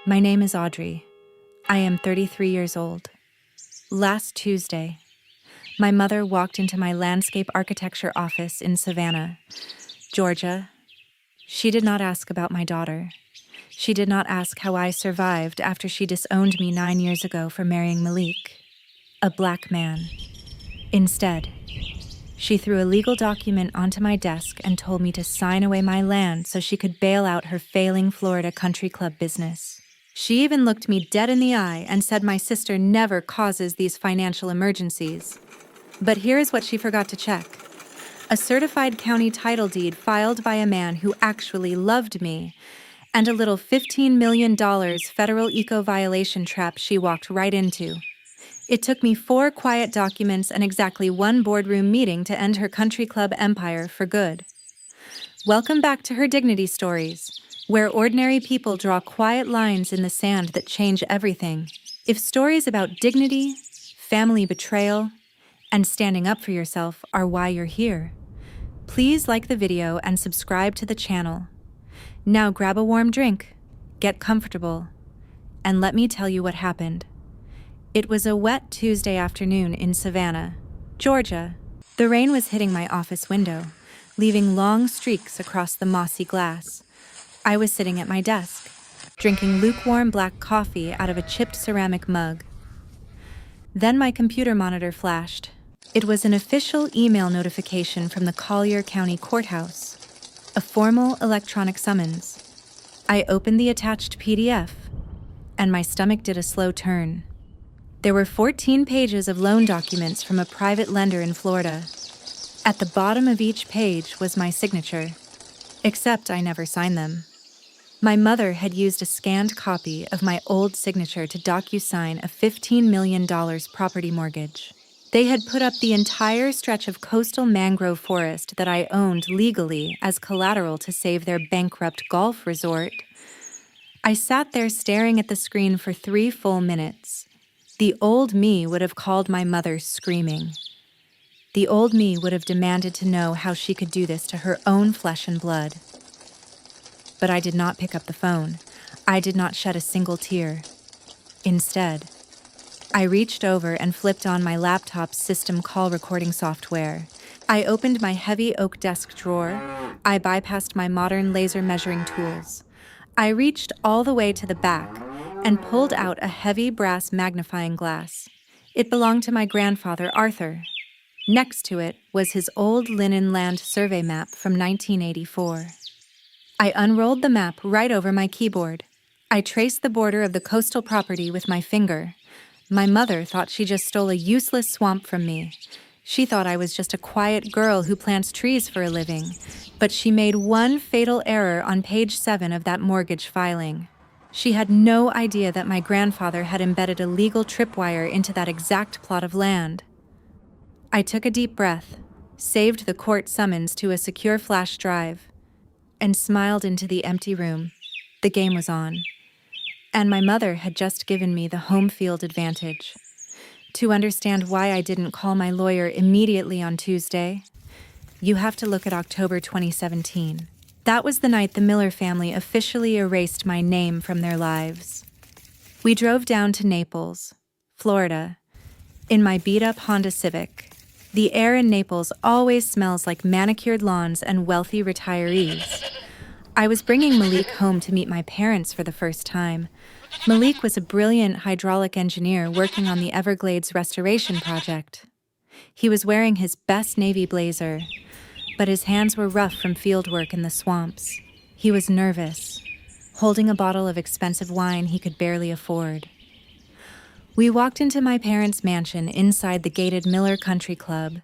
My name is Audrey. I am 33 years old. Last Tuesday, my mother walked into my landscape architecture office in Savannah, Georgia. She did not ask about my daughter. She did not ask how I survived after she disowned me 9 years ago for marrying Malik, a black man. Instead, she threw a legal document onto my desk and told me to sign away my land so she could bail out her failing Florida country club business. She even looked me dead in the eye and said my sister never causes these financial emergencies. But here is what she forgot to check. A certified county title deed filed by a man who actually loved me, and a little $15 million federal eco-violation trap she walked right into. It took me 4 quiet documents and exactly 1 boardroom meeting to end her country club empire for good. Welcome back to Her Dignity Stories, where ordinary people draw quiet lines in the sand that change everything. If stories about dignity, family betrayal, and standing up for yourself are why you're here, please like the video and subscribe to the channel. Now grab a warm drink, get comfortable, and let me tell you what happened. It was a wet Tuesday afternoon in Savannah, Georgia. The rain was hitting my office window, leaving long streaks across the mossy glass. I was sitting at my desk, drinking lukewarm black coffee out of a chipped ceramic mug. Then my computer monitor flashed. It was an official email notification from the Collier County Courthouse, a formal electronic summons. I opened the attached PDF, and my stomach did a slow turn. There were 14 pages of loan documents from a private lender in Florida. At the bottom of each page was my signature, except I never signed them. My mother had used a scanned copy of my old signature to DocuSign a $15 million property mortgage. They had put up the entire stretch of coastal mangrove forest that I owned legally as collateral to save their bankrupt golf resort. I sat there staring at the screen for 3 full minutes. The old me would have called my mother screaming. The old me would have demanded to know how she could do this to her own flesh and blood. But I did not pick up the phone. I did not shed a single tear. Instead, I reached over and flipped on my laptop's system call recording software. I opened my heavy oak desk drawer. I bypassed my modern laser measuring tools. I reached all the way to the back and pulled out a heavy brass magnifying glass. It belonged to my grandfather, Arthur. Next to it was his old linen land survey map from 1984. I unrolled the map right over my keyboard. I traced the border of the coastal property with my finger. My mother thought she just stole a useless swamp from me. She thought I was just a quiet girl who plants trees for a living. But she made one fatal error on page 7 of that mortgage filing. She had no idea that my grandfather had embedded a legal tripwire into that exact plot of land. I took a deep breath, saved the court summons to a secure flash drive, and smiled into the empty room. The game was on, and my mother had just given me the home field advantage. To understand why I didn't call my lawyer immediately on Tuesday, you have to look at October 2017. That was the night the Miller family officially erased my name from their lives. We drove down to Naples, Florida, in my beat-up Honda Civic. The air in Naples always smells like manicured lawns and wealthy retirees. I was bringing Malik home to meet my parents for the first time. Malik was a brilliant hydraulic engineer working on the Everglades restoration project. He was wearing his best navy blazer, but his hands were rough from field work in the swamps. He was nervous, holding a bottle of expensive wine he could barely afford. We walked into my parents' mansion inside the gated Miller Country Club.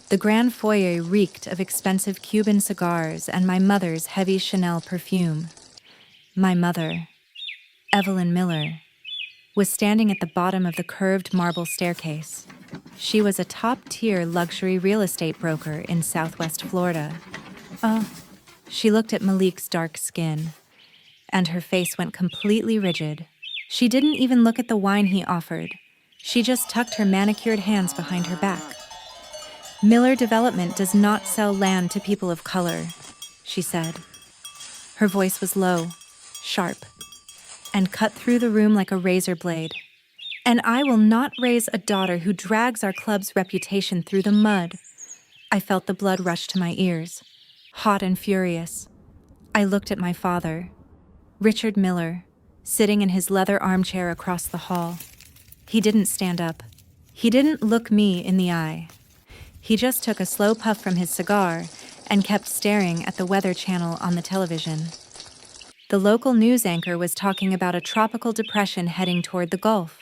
The grand foyer reeked of expensive Cuban cigars and my mother's heavy Chanel perfume. My mother, Evelyn Miller, was standing at the bottom of the curved marble staircase. She was a top-tier luxury real estate broker in Southwest Florida. She looked at Malik's dark skin, and her face went completely rigid. She didn't even look at the wine he offered. She just tucked her manicured hands behind her back. Miller Development does not sell land to people of color, she said. Her voice was low, sharp, and cut through the room like a razor blade. And I will not raise a daughter who drags our club's reputation through the mud. I felt the blood rush to my ears, hot and furious. I looked at my father, Richard Miller, sitting in his leather armchair across the hall. He didn't stand up. He didn't look me in the eye. He just took a slow puff from his cigar and kept staring at the Weather Channel on the television. The local news anchor was talking about a tropical depression heading toward the Gulf.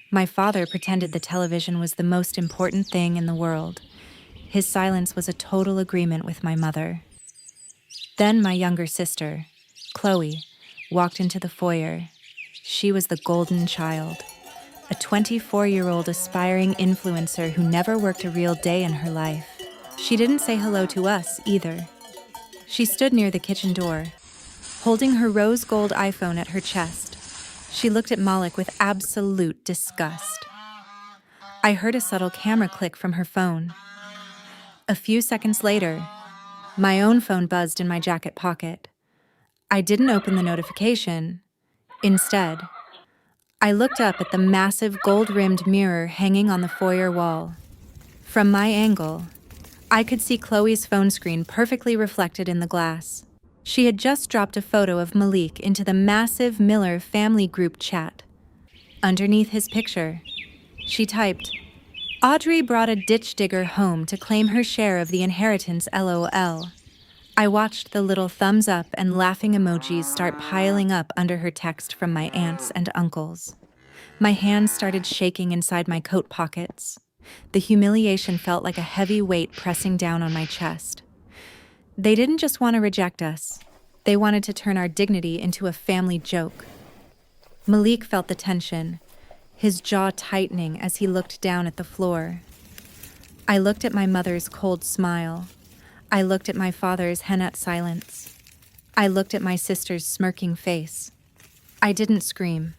My father pretended the television was the most important thing in the world. His silence was a total agreement with my mother. Then my younger sister, Chloe, walked into the foyer. She was the golden child, a 24-year-old aspiring influencer who never worked a real day in her life. She didn't say hello to us either. She stood near the kitchen door, holding her rose gold iPhone at her chest. She looked at Malik with absolute disgust. I heard a subtle camera click from her phone. A few seconds later, my own phone buzzed in my jacket pocket. I didn't open the notification. Instead, I looked up at the massive gold-rimmed mirror hanging on the foyer wall. From my angle, I could see Chloe's phone screen perfectly reflected in the glass. She had just dropped a photo of Malik into the massive Miller family group chat. Underneath his picture, she typed, "Audrey brought a ditch digger home to claim her share of the inheritance, LOL." I watched the little thumbs up and laughing emojis start piling up under her text from my aunts and uncles. My hands started shaking inside my coat pockets. The humiliation felt like a heavy weight pressing down on my chest. They didn't just want to reject us. They wanted to turn our dignity into a family joke. Malik felt the tension, his jaw tightening as he looked down at the floor. I looked at my mother's cold smile. I looked at my father's henna silence. I looked at my sister's smirking face. I didn't scream.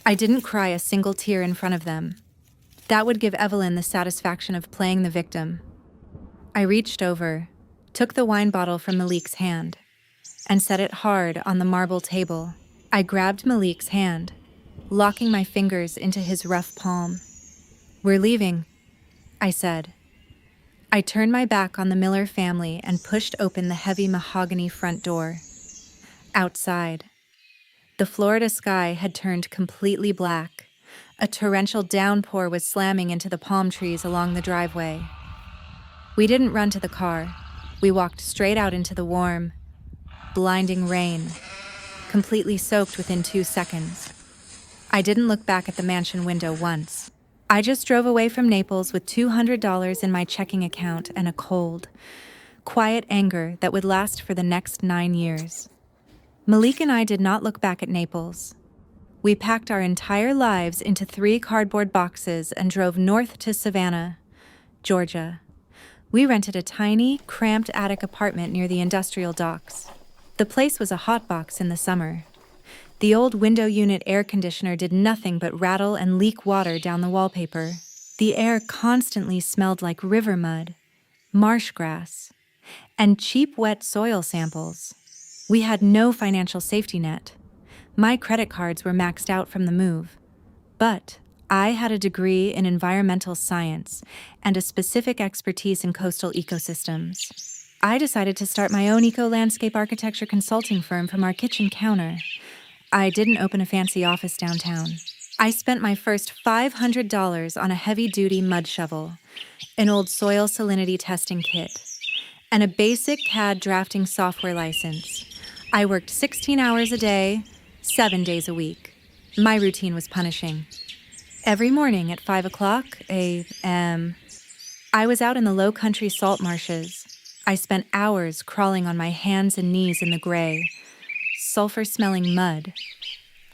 I didn't cry a single tear in front of them. That would give Evelyn the satisfaction of playing the victim. I reached over, took the wine bottle from Malik's hand, and set it hard on the marble table. I grabbed Malik's hand, locking my fingers into his rough palm. "We're leaving," I said. I turned my back on the Miller family and pushed open the heavy mahogany front door. Outside, the Florida sky had turned completely black. A torrential downpour was slamming into the palm trees along the driveway. We didn't run to the car. We walked straight out into the warm, blinding rain, completely soaked within 2 seconds. I didn't look back at the mansion window once. I just drove away from Naples with $200 in my checking account and a cold, quiet anger that would last for the next 9 years. Malik and I did not look back at Naples. We packed our entire lives into 3 cardboard boxes and drove north to Savannah, Georgia. We rented a tiny, cramped attic apartment near the industrial docks. The place was a hotbox in the summer. The old window unit air conditioner did nothing but rattle and leak water down the wallpaper. The air constantly smelled like river mud, marsh grass, and cheap wet soil samples. We had no financial safety net. My credit cards were maxed out from the move. But I had a degree in environmental science and a specific expertise in coastal ecosystems. I decided to start my own eco-landscape architecture consulting firm from our kitchen counter. I didn't open a fancy office downtown. I spent my first $500 on a heavy-duty mud shovel, an old soil salinity testing kit, and a basic CAD drafting software license. I worked 16 hours a day, 7 days a week. My routine was punishing. Every morning at 5:00 a.m., I was out in the low-country salt marshes. I spent hours crawling on my hands and knees in the gray, sulfur-smelling mud.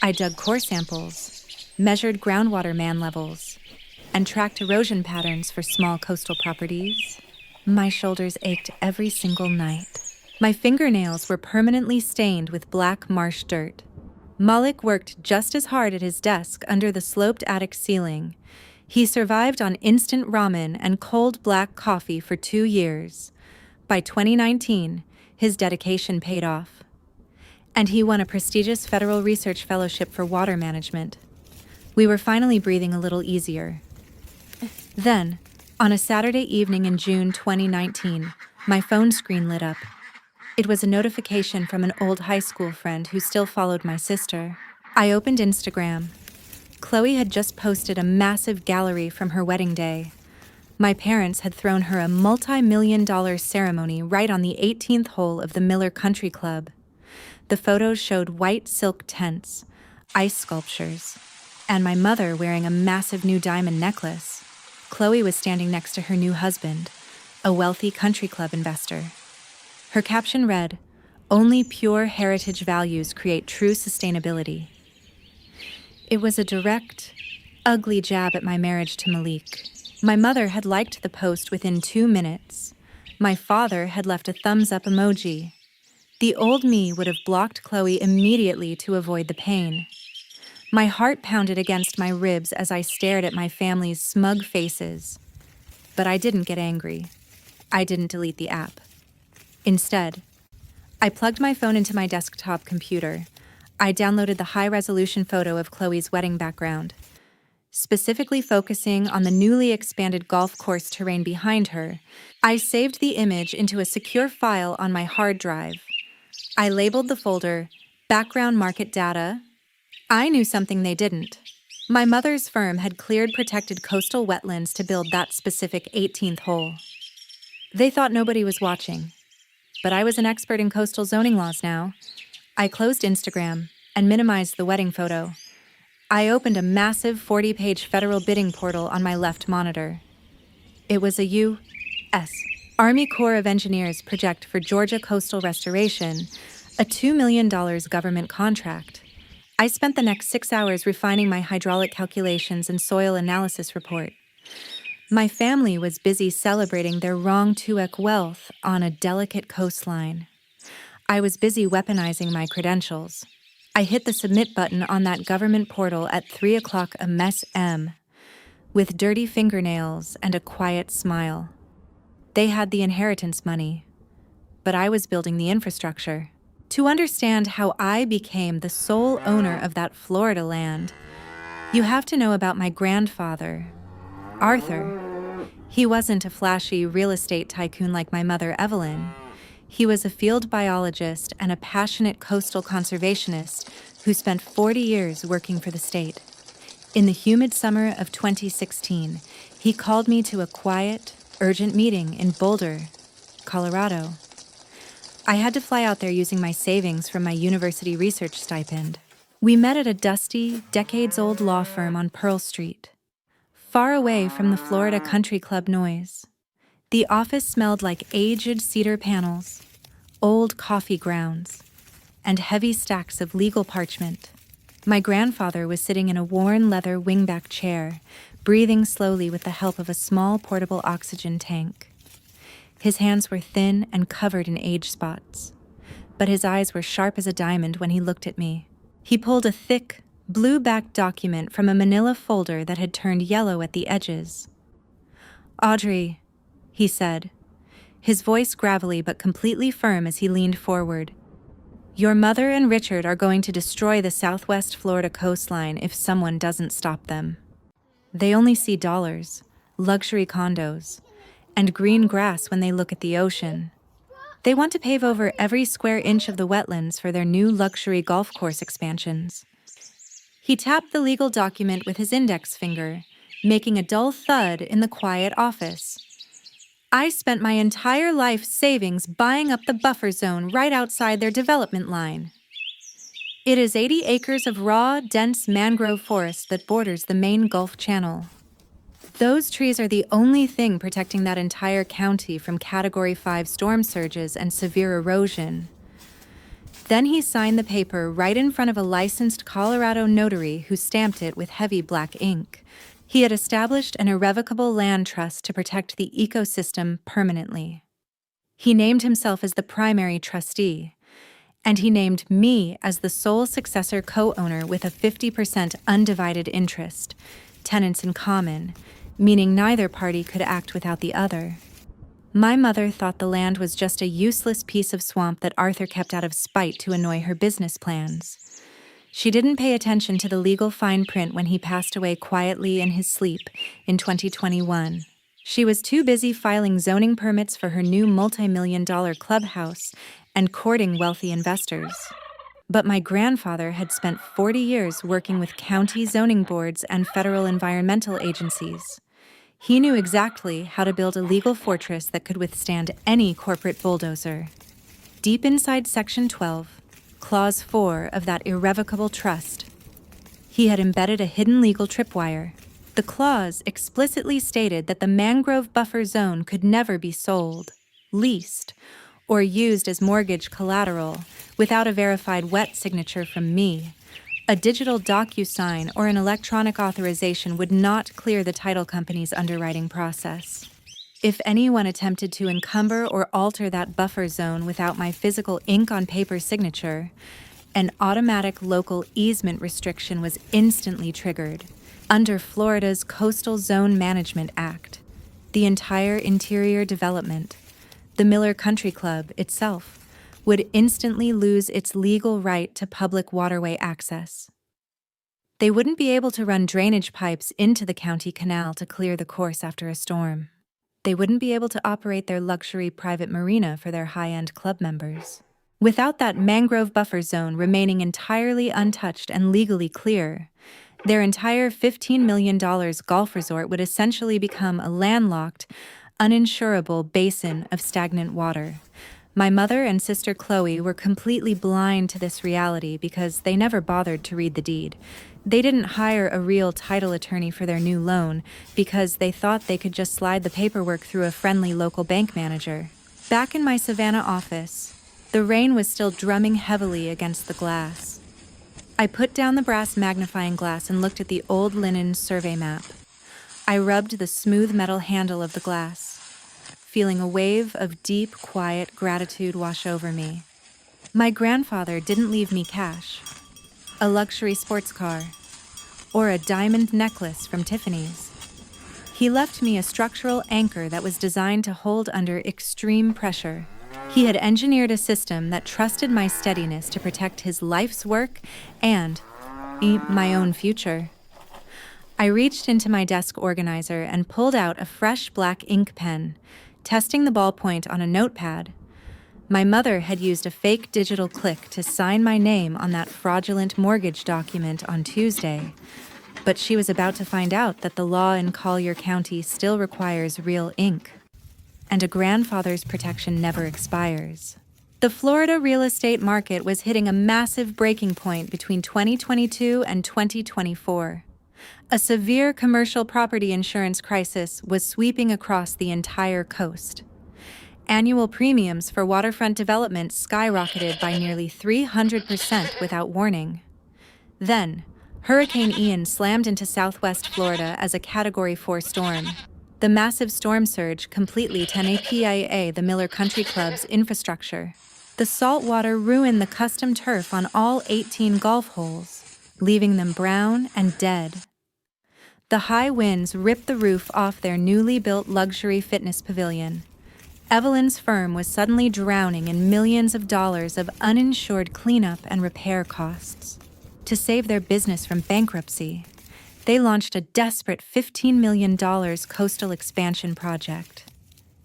I dug core samples, measured groundwater man levels, and tracked erosion patterns for small coastal properties. My shoulders ached every single night. My fingernails were permanently stained with black marsh dirt. Malik worked just as hard at his desk under the sloped attic ceiling. He survived on instant ramen and cold black coffee for 2 years. By 2019, his dedication paid off. and he won a prestigious federal research fellowship for water management. We were finally breathing a little easier. Then, on a Saturday evening in June 2019, my phone screen lit up. It was a notification from an old high school friend who still followed my sister. I opened Instagram. Chloe had just posted a massive gallery from her wedding day. My parents had thrown her a multi-million-dollar ceremony right on the 18th hole of the Miller Country Club. The photos showed white silk tents, ice sculptures, and my mother wearing a massive new diamond necklace. Chloe was standing next to her new husband, a wealthy country club investor. Her caption read, "Only pure heritage values create true sustainability." It was a direct, ugly jab at my marriage to Malik. My mother had liked the post within 2 minutes. My father had left a thumbs-up emoji. The old me would have blocked Chloe immediately to avoid the pain. My heart pounded against my ribs as I stared at my family's smug faces. But I didn't get angry. I didn't delete the app. Instead, I plugged my phone into my desktop computer. I downloaded the high-resolution photo of Chloe's wedding background, specifically focusing on the newly expanded golf course terrain behind her. I saved the image into a secure file on my hard drive. I labeled the folder Background Market Data. I knew something they didn't. My mother's firm had cleared protected coastal wetlands to build that specific 18th hole. They thought nobody was watching. But I was an expert in coastal zoning laws now. I closed Instagram and minimized the wedding photo. I opened a massive 40-page federal bidding portal on my left monitor. It was a U.S. Army Corps of Engineers project for Georgia coastal restoration, a $2 million government contract. I spent the next 6 hours refining my hydraulic calculations and soil analysis report. My family was busy celebrating their wrong-to-ec wealth on a delicate coastline. I was busy weaponizing my credentials. I hit the submit button on that government portal at 3 o'clock a mess M, with dirty fingernails and a quiet smile. They had the inheritance money, but I was building the infrastructure. To understand how I became the sole owner of that Florida land, you have to know about my grandfather, Arthur. He wasn't a flashy real estate tycoon like my mother, Evelyn. He was a field biologist and a passionate coastal conservationist who spent 40 years working for the state. In the humid summer of 2016, he called me to a quiet, urgent meeting in Boulder, Colorado. I had to fly out there using my savings from my university research stipend. We met at a dusty, decades-old law firm on Pearl Street, far away from the Florida country club noise. The office smelled like aged cedar panels, old coffee grounds, and heavy stacks of legal parchment. My grandfather was sitting in a worn leather wingback chair, breathing slowly with the help of a small portable oxygen tank. His hands were thin and covered in age spots, but his eyes were sharp as a diamond when he looked at me. He pulled a thick, blue-backed document from a manila folder that had turned yellow at the edges. "Audrey," he said, his voice gravelly but completely firm as he leaned forward. "Your mother and Richard are going to destroy the Southwest Florida coastline if someone doesn't stop them. They only see dollars, luxury condos, and green grass when they look at the ocean. They want to pave over every square inch of the wetlands for their new luxury golf course expansions." He tapped the legal document with his index finger, making a dull thud in the quiet office. "I spent my entire life savings buying up the buffer zone right outside their development line. It is 80 acres of raw, dense mangrove forest that borders the main Gulf Channel. Those trees are the only thing protecting that entire county from Category 5 storm surges and severe erosion." Then he signed the paper right in front of a licensed Colorado notary who stamped it with heavy black ink. He had established an irrevocable land trust to protect the ecosystem permanently. He named himself as the primary trustee, and he named me as the sole successor co-owner with a 50% undivided interest, tenants in common, meaning neither party could act without the other. My mother thought the land was just a useless piece of swamp that Arthur kept out of spite to annoy her business plans. She didn't pay attention to the legal fine print when he passed away quietly in his sleep in 2021. She was too busy filing zoning permits for her new multi-million-dollar clubhouse and courting wealthy investors. But my grandfather had spent 40 years working with county zoning boards and federal environmental agencies. He knew exactly how to build a legal fortress that could withstand any corporate bulldozer. Deep inside Section 12, Clause 4 of that irrevocable trust, he had embedded a hidden legal tripwire. The clause explicitly stated that the mangrove buffer zone could never be sold, leased, or used as mortgage collateral without a verified wet signature from me. A digital DocuSign or an electronic authorization would not clear the title company's underwriting process. If anyone attempted to encumber or alter that buffer zone without my physical ink on paper signature, an automatic local easement restriction was instantly triggered. Under Florida's Coastal Zone Management Act, the entire interior development, the Miller Country Club itself, would instantly lose its legal right to public waterway access. They wouldn't be able to run drainage pipes into the county canal to clear the course after a storm. They wouldn't be able to operate their luxury private marina for their high-end club members. Without that mangrove buffer zone remaining entirely untouched and legally clear, their entire $15 million golf resort would essentially become a landlocked, uninsurable basin of stagnant water. My mother and sister Chloe were completely blind to this reality because they never bothered to read the deed. They didn't hire a real title attorney for their new loan because they thought they could just slide the paperwork through a friendly local bank manager. Back in my Savannah office, the rain was still drumming heavily against the glass. I put down the brass magnifying glass and looked at the old linen survey map. I rubbed the smooth metal handle of the glass, feeling a wave of deep, quiet gratitude wash over me. My grandfather didn't leave me cash, a luxury sports car, or a diamond necklace from Tiffany's. He left me a structural anchor that was designed to hold under extreme pressure. He had engineered a system that trusted my steadiness to protect his life's work and my own future. I reached into my desk organizer and pulled out a fresh black ink pen, testing the ballpoint on a notepad. My mother had used a fake digital click to sign my name on that fraudulent mortgage document on Tuesday, but she was about to find out that the law in Collier County still requires real ink, and a grandfather's protection never expires. The Florida real estate market was hitting a massive breaking point between 2022 and 2024. A severe commercial property insurance crisis was sweeping across the entire coast. Annual premiums for waterfront development skyrocketed by nearly 300% without warning. Then, Hurricane Ian slammed into southwest Florida as a Category 4 storm. The massive storm surge completely TNAPIA the Miller Country Club's infrastructure. The salt water ruined the custom turf on all 18 golf holes, leaving them brown and dead. The high winds ripped the roof off their newly built luxury fitness pavilion. Evelyn's firm was suddenly drowning in millions of dollars of uninsured cleanup and repair costs. To save their business from bankruptcy, they launched a desperate $15 million coastal expansion project.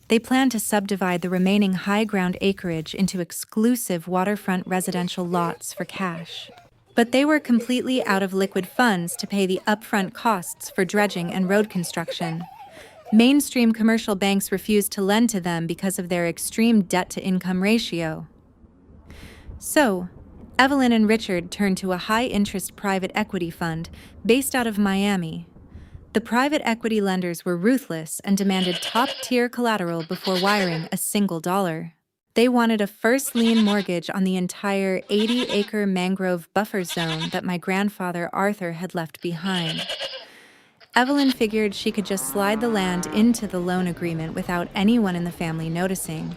They planned to subdivide the remaining high ground acreage into exclusive waterfront residential lots for cash. But they were completely out of liquid funds to pay the upfront costs for dredging and road construction. Mainstream commercial banks refused to lend to them because of their extreme debt-to-income ratio. So, Evelyn and Richard turned to a high-interest private equity fund based out of Miami. The private equity lenders were ruthless and demanded top-tier collateral before wiring a single dollar. They wanted a first lien mortgage on the entire 80-acre mangrove buffer zone that my grandfather Arthur had left behind. Evelyn figured she could just slide the land into the loan agreement without anyone in the family noticing.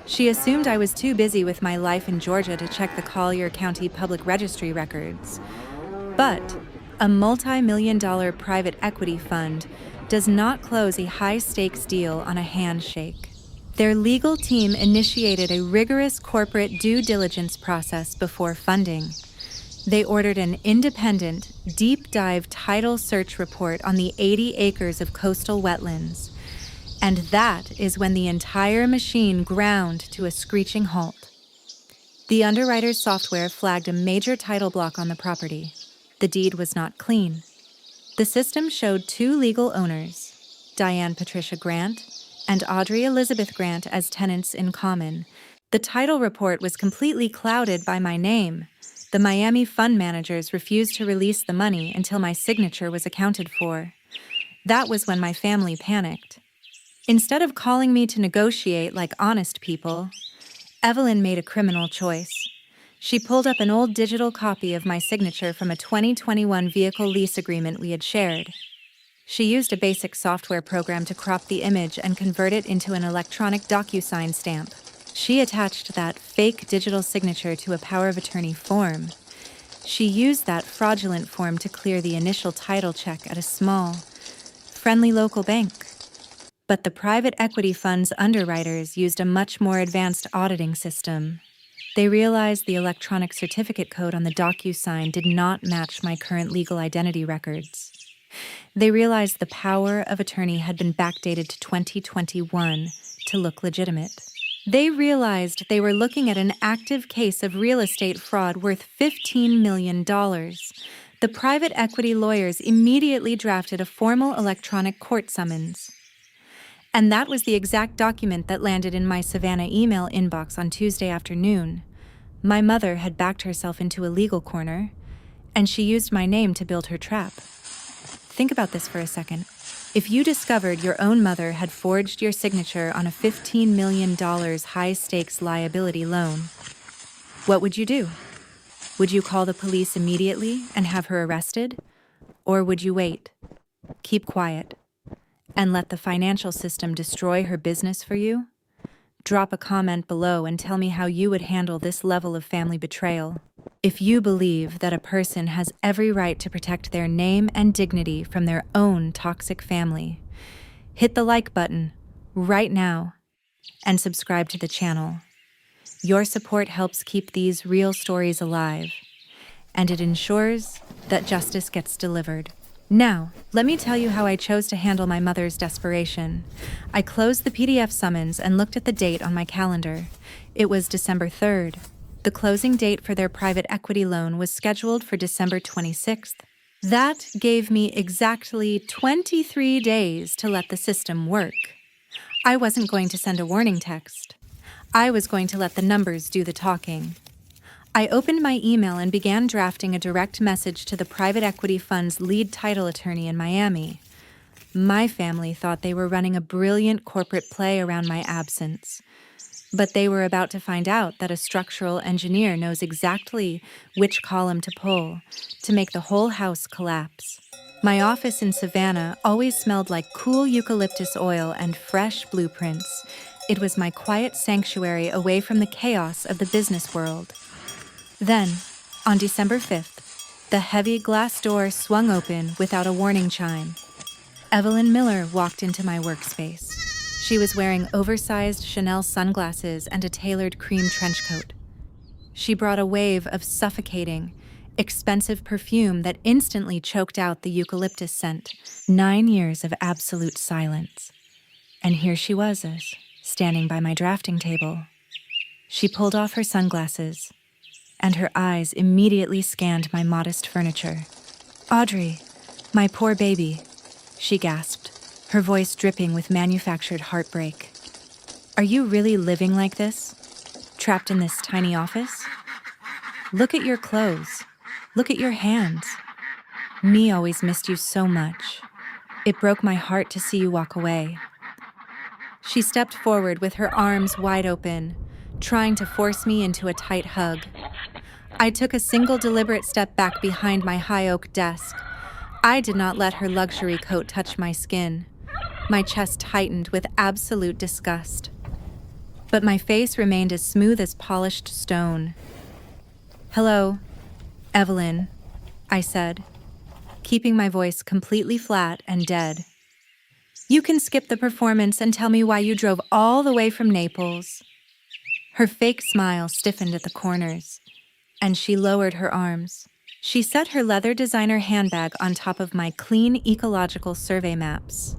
She assumed I was too busy with my life in Georgia to check the Collier County Public Registry records. But a multi-million-dollar private equity fund does not close a high-stakes deal on a handshake. Their legal team initiated a rigorous corporate due diligence process before funding. They ordered an independent, deep-dive title search report on the 80 acres of coastal wetlands. And that is when the entire machine ground to a screeching halt. The underwriter's software flagged a major title block on the property. The deed was not clean. The system showed two legal owners, Diane Patricia Grant and Audrey Elizabeth Grant, as tenants in common. The title report was completely clouded by my name. The Miami fund managers refused to release the money until my signature was accounted for. That was when my family panicked. Instead of calling me to negotiate like honest people, Evelyn made a criminal choice. She pulled up an old digital copy of my signature from a 2021 vehicle lease agreement we had shared. She used a basic software program to crop the image and convert it into an electronic DocuSign stamp. She attached that fake digital signature to a power of attorney form. She used that fraudulent form to clear the initial title check at a small, friendly local bank. But the private equity fund's underwriters used a much more advanced auditing system. They realized the electronic certificate code on the DocuSign did not match my current legal identity records. They realized the power of attorney had been backdated to 2021 to look legitimate. They realized they were looking at an active case of real estate fraud worth $15 million. The private equity lawyers immediately drafted a formal electronic court summons. And that was the exact document that landed in my Savannah email inbox on Tuesday afternoon. My mother had backed herself into a legal corner, and she used my name to build her trap. Think about this for a second. If you discovered your own mother had forged your signature on a $15 million high-stakes liability loan, what would you do? Would you call the police immediately and have her arrested? Or would you wait, keep quiet, and let the financial system destroy her business for you? Drop a comment below and tell me how you would handle this level of family betrayal. If you believe that a person has every right to protect their name and dignity from their own toxic family, hit the like button right now and subscribe to the channel. Your support helps keep these real stories alive, and it ensures that justice gets delivered. Now, let me tell you how I chose to handle my mother's desperation. I closed the PDF summons and looked at the date on my calendar. It was December 3rd. The closing date for their private equity loan was scheduled for December 26th. That gave me exactly 23 days to let the system work. I wasn't going to send a warning text. I was going to let the numbers do the talking. I opened my email and began drafting a direct message to the private equity fund's lead title attorney in Miami. My family thought they were running a brilliant corporate play around my absence. But they were about to find out that a structural engineer knows exactly which column to pull to make the whole house collapse. My office in Savannah always smelled like cool eucalyptus oil and fresh blueprints. It was my quiet sanctuary away from the chaos of the business world. Then, on December 5th, the heavy glass door swung open without a warning chime. Evelyn Miller walked into my workspace. She was wearing oversized Chanel sunglasses and a tailored cream trench coat. She brought a wave of suffocating, expensive perfume that instantly choked out the eucalyptus scent. 9 years of absolute silence. And here she was, standing by my drafting table. She pulled off her sunglasses, and her eyes immediately scanned my modest furniture. "Audrey, my poor baby," she gasped, her voice dripping with manufactured heartbreak. "Are you really living like this? Trapped in this tiny office? Look at your clothes. Look at your hands. Me always missed you so much. It broke my heart to see you walk away." She stepped forward with her arms wide open, trying to force me into a tight hug. I took a single deliberate step back behind my high oak desk. I did not let her luxury coat touch my skin. My chest tightened with absolute disgust. But my face remained as smooth as polished stone. "Hello, Evelyn," I said, keeping my voice completely flat and dead. You can skip the performance and tell me why you drove all the way from Naples." Her fake smile stiffened at the corners, and she lowered her arms. She set her leather designer handbag on top of my clean ecological survey maps.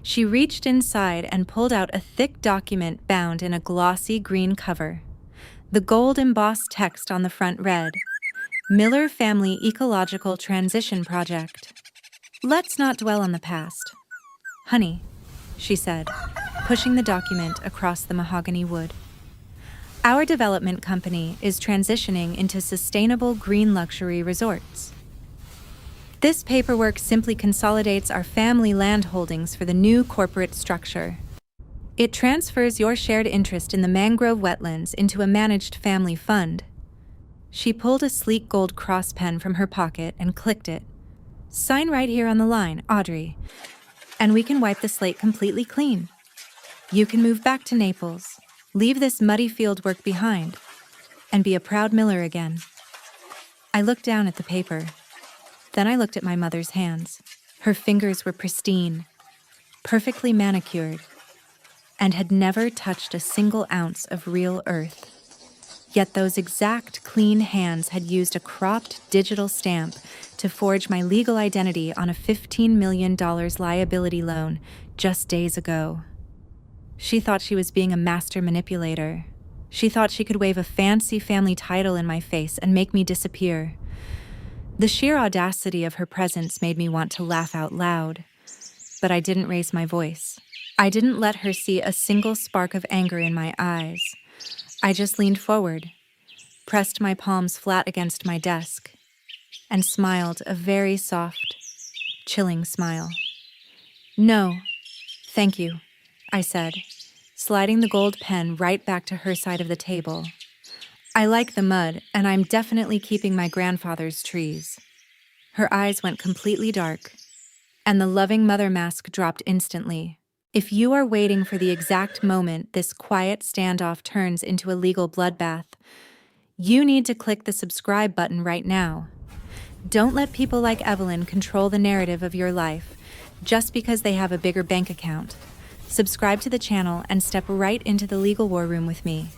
She reached inside and pulled out a thick document bound in a glossy green cover. The gold embossed text on the front read, "Miller Family Ecological Transition Project." "Let's not dwell on the past. Honey," she said, pushing the document across the mahogany wood. "Our development company is transitioning into sustainable green luxury resorts. This paperwork simply consolidates our family land holdings for the new corporate structure. It transfers your shared interest in the mangrove wetlands into a managed family fund." She pulled a sleek gold cross pen from her pocket and clicked it. "Sign right here on the line, Audrey, and we can wipe the slate completely clean. You can move back to Naples, leave this muddy field work behind, and be a proud Miller again." I looked down at the paper. Then I looked at my mother's hands. Her fingers were pristine, perfectly manicured, and had never touched a single ounce of real earth. Yet those exact clean hands had used a cropped digital stamp to forge my legal identity on a $15 million liability loan just days ago. She thought she was being a master manipulator. She thought she could wave a fancy family title in my face and make me disappear. The sheer audacity of her presence made me want to laugh out loud, but I didn't raise my voice. I didn't let her see a single spark of anger in my eyes. I just leaned forward, pressed my palms flat against my desk, and smiled a very soft, chilling smile. "No, thank you," I said, sliding the gold pen right back to her side of the table. "I like the mud, and I'm definitely keeping my grandfather's trees." Her eyes went completely dark, and the loving mother mask dropped instantly. If you are waiting for the exact moment this quiet standoff turns into a legal bloodbath, you need to click the subscribe button right now. Don't let people like Evelyn control the narrative of your life just because they have a bigger bank account. Subscribe to the channel and step right into the legal war room with me.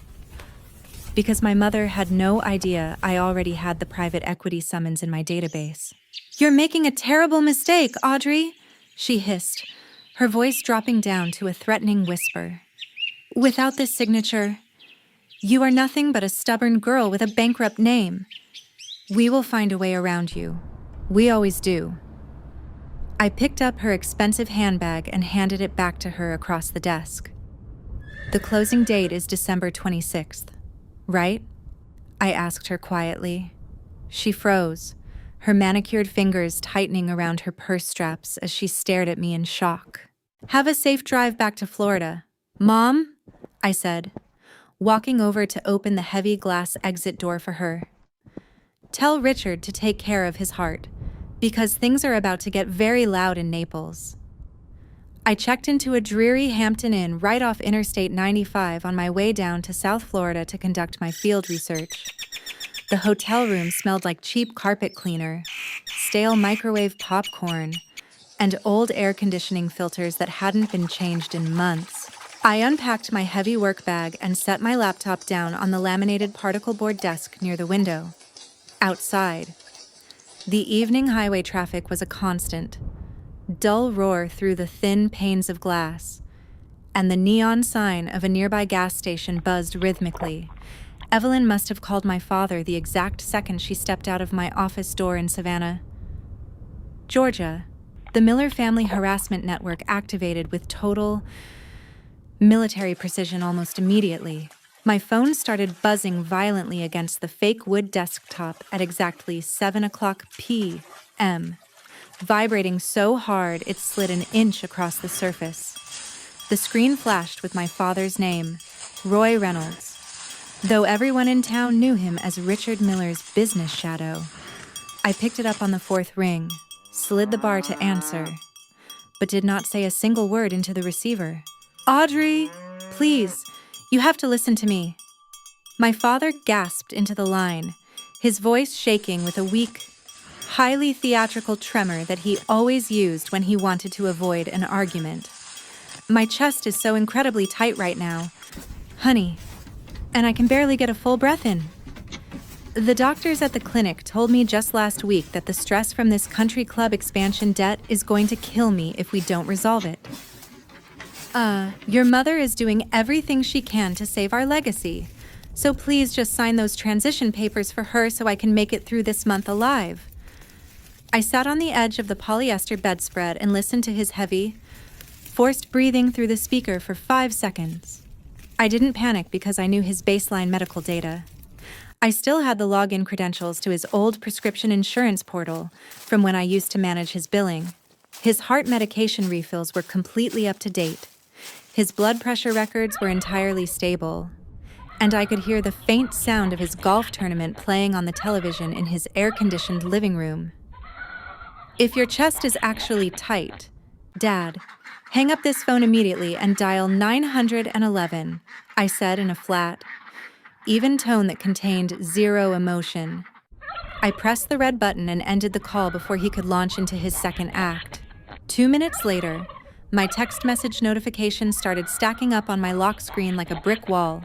Because my mother had no idea I already had the private equity summons in my database. "You're making a terrible mistake, Audrey," she hissed, her voice dropping down to a threatening whisper. "Without this signature, you are nothing but a stubborn girl with a bankrupt name. We will find a way around you. We always do." I picked up her expensive handbag and handed it back to her across the desk. "The closing date is December 26th, right?" I asked her quietly. She froze, her manicured fingers tightening around her purse straps as she stared at me in shock. "Have a safe drive back to Florida. Mom," I said, walking over to open the heavy glass exit door for her. "Tell Richard to take care of his heart, because things are about to get very loud in Naples." I checked into a dreary Hampton Inn right off Interstate 95 on my way down to South Florida to conduct my field research. The hotel room smelled like cheap carpet cleaner, stale microwave popcorn, and old air conditioning filters that hadn't been changed in months. I unpacked my heavy work bag and set my laptop down on the laminated particle board desk near the window. Outside, the evening highway traffic was a constant, dull roar through the thin panes of glass, and the neon sign of a nearby gas station buzzed rhythmically. Evelyn must have called my father the exact second she stepped out of my office door in Savannah, Georgia. The Miller family harassment network activated with total military precision almost immediately. My phone started buzzing violently against the fake wood desktop at exactly 7:00 p.m., vibrating so hard it slid an inch across the surface. The screen flashed with my father's name, Roy Reynolds, though everyone in town knew him as Richard Miller's business shadow. I picked it up on the fourth ring, slid the bar to answer, but did not say a single word into the receiver. "Audrey, please, you have to listen to me." My father gasped into the line, his voice shaking with a weak, highly theatrical tremor that he always used when he wanted to avoid an argument. My chest is so incredibly tight right now. Honey, and I can barely get a full breath in. The doctors at the clinic told me just last week that the stress from this country club expansion debt is going to kill me if we don't resolve it. Your mother is doing everything she can to save our legacy. So please just sign those transition papers for her so I can make it through this month alive. I sat on the edge of the polyester bedspread and listened to his heavy, forced breathing through the speaker for 5 seconds. I didn't panic because I knew his baseline medical data. I still had the login credentials to his old prescription insurance portal from when I used to manage his billing. His heart medication refills were completely up to date. His blood pressure records were entirely stable, and I could hear the faint sound of his golf tournament playing on the television in his air-conditioned living room. If your chest is actually tight, Dad, hang up this phone immediately and dial 911, I said in a flat, even tone that contained zero emotion. I pressed the red button and ended the call before he could launch into his second act. 2 minutes later, my text message notifications started stacking up on my lock screen like a brick wall.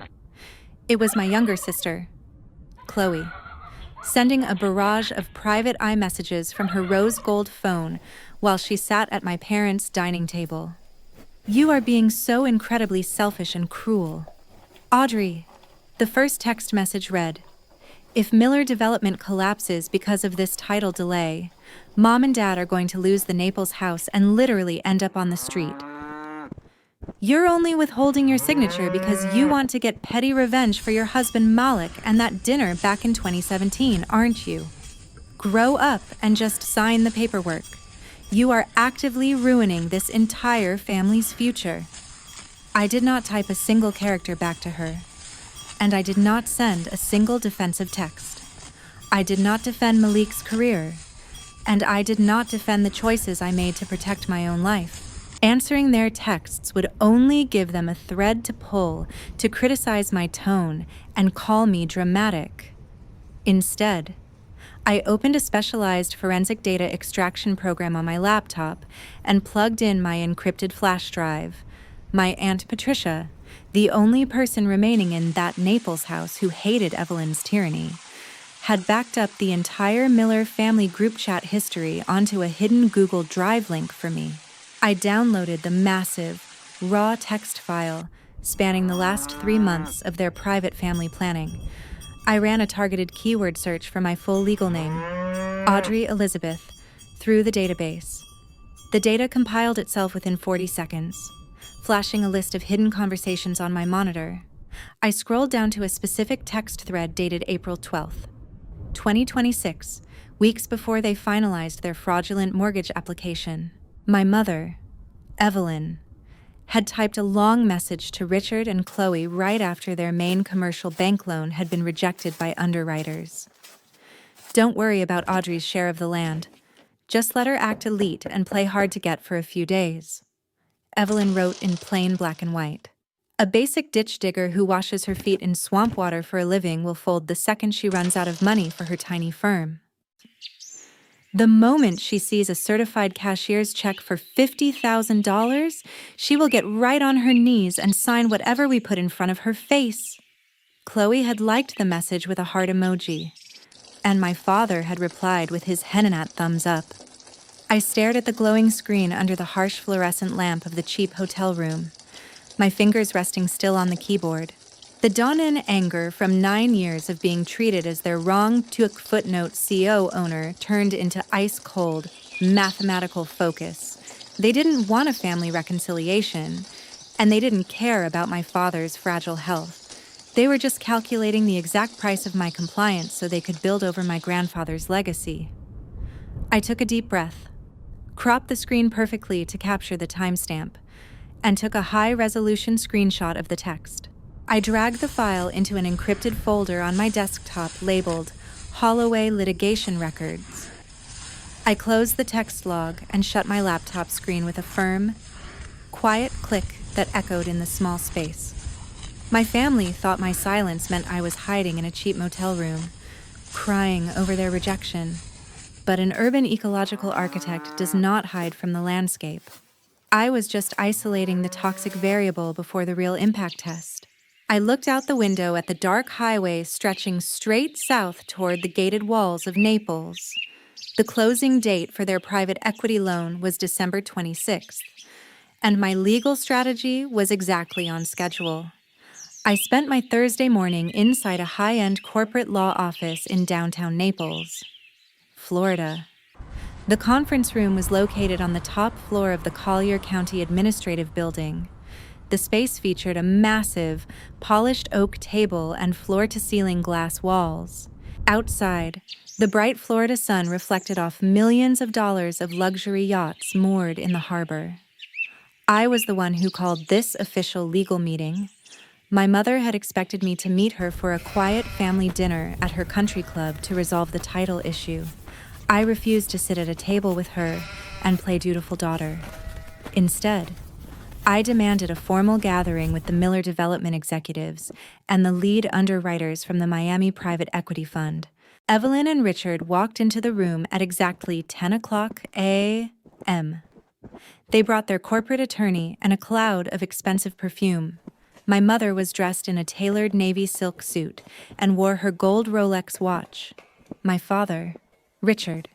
It was my younger sister, Chloe, sending a barrage of private iMessages from her rose gold phone while she sat at my parents' dining table. You are being so incredibly selfish and cruel. Audrey, the first text message read, if Miller Development collapses because of this title delay, Mom and Dad are going to lose the Naples house and literally end up on the street. You're only withholding your signature because you want to get petty revenge for your husband Malik and that dinner back in 2017, aren't you? Grow up and just sign the paperwork. You are actively ruining this entire family's future. I did not type a single character back to her, and I did not send a single defensive text. I did not defend Malik's career, and I did not defend the choices I made to protect my own life. Answering their texts would only give them a thread to pull to criticize my tone and call me dramatic. Instead, I opened a specialized forensic data extraction program on my laptop and plugged in my encrypted flash drive. My Aunt Patricia, the only person remaining in that Naples house who hated Evelyn's tyranny, had backed up the entire Miller family group chat history onto a hidden Google Drive link for me. I downloaded the massive, raw text file spanning the last 3 months of their private family planning. I ran a targeted keyword search for my full legal name, Audrey Elizabeth, through the database. The data compiled itself within 40 seconds, flashing a list of hidden conversations on my monitor. I scrolled down to a specific text thread dated April 12th, 2026, weeks before they finalized their fraudulent mortgage application. My mother, Evelyn, had typed a long message to Richard and Chloe right after their main commercial bank loan had been rejected by underwriters. Don't worry about Audrey's share of the land. Just let her act elite and play hard to get for a few days. Evelyn wrote in plain black and white. A basic ditch digger who washes her feet in swamp water for a living will fold the second she runs out of money for her tiny firm. The moment she sees a certified cashier's check for $50,000, she will get right on her knees and sign whatever we put in front of her face. Chloe had liked the message with a heart emoji, and my father had replied with his henanat thumbs up. I stared at the glowing screen under the harsh fluorescent lamp of the cheap hotel room, my fingers resting still on the keyboard. The dawn-in anger from 9 years of being treated as their wrong-took footnote CO owner turned into ice-cold, mathematical focus. They didn't want a family reconciliation, and they didn't care about my father's fragile health. They were just calculating the exact price of my compliance so they could build over my grandfather's legacy. I took a deep breath, cropped the screen perfectly to capture the timestamp, and took a high-resolution screenshot of the text. I dragged the file into an encrypted folder on my desktop labeled Holloway Litigation Records. I closed the text log and shut my laptop screen with a firm, quiet click that echoed in the small space. My family thought my silence meant I was hiding in a cheap motel room, crying over their rejection. But an urban ecological architect does not hide from the landscape. I was just isolating the toxic variable before the real impact test. I looked out the window at the dark highway stretching straight south toward the gated walls of Naples. The closing date for their private equity loan was December 26th, and my legal strategy was exactly on schedule. I spent my Thursday morning inside a high-end corporate law office in downtown Naples, Florida. The conference room was located on the top floor of the Collier County Administrative Building. The space featured a massive, polished oak table and floor-to-ceiling glass walls. Outside, the bright Florida sun reflected off millions of dollars of luxury yachts moored in the harbor. I was the one who called this official legal meeting. My mother had expected me to meet her for a quiet family dinner at her country club to resolve the title issue. I refused to sit at a table with her and play dutiful daughter. Instead, I demanded a formal gathering with the Miller Development executives and the lead underwriters from the Miami Private Equity Fund. Evelyn and Richard walked into the room at exactly 10 o'clock a.m. They brought their corporate attorney and a cloud of expensive perfume. My mother was dressed in a tailored navy silk suit and wore her gold Rolex watch. My father, Richard,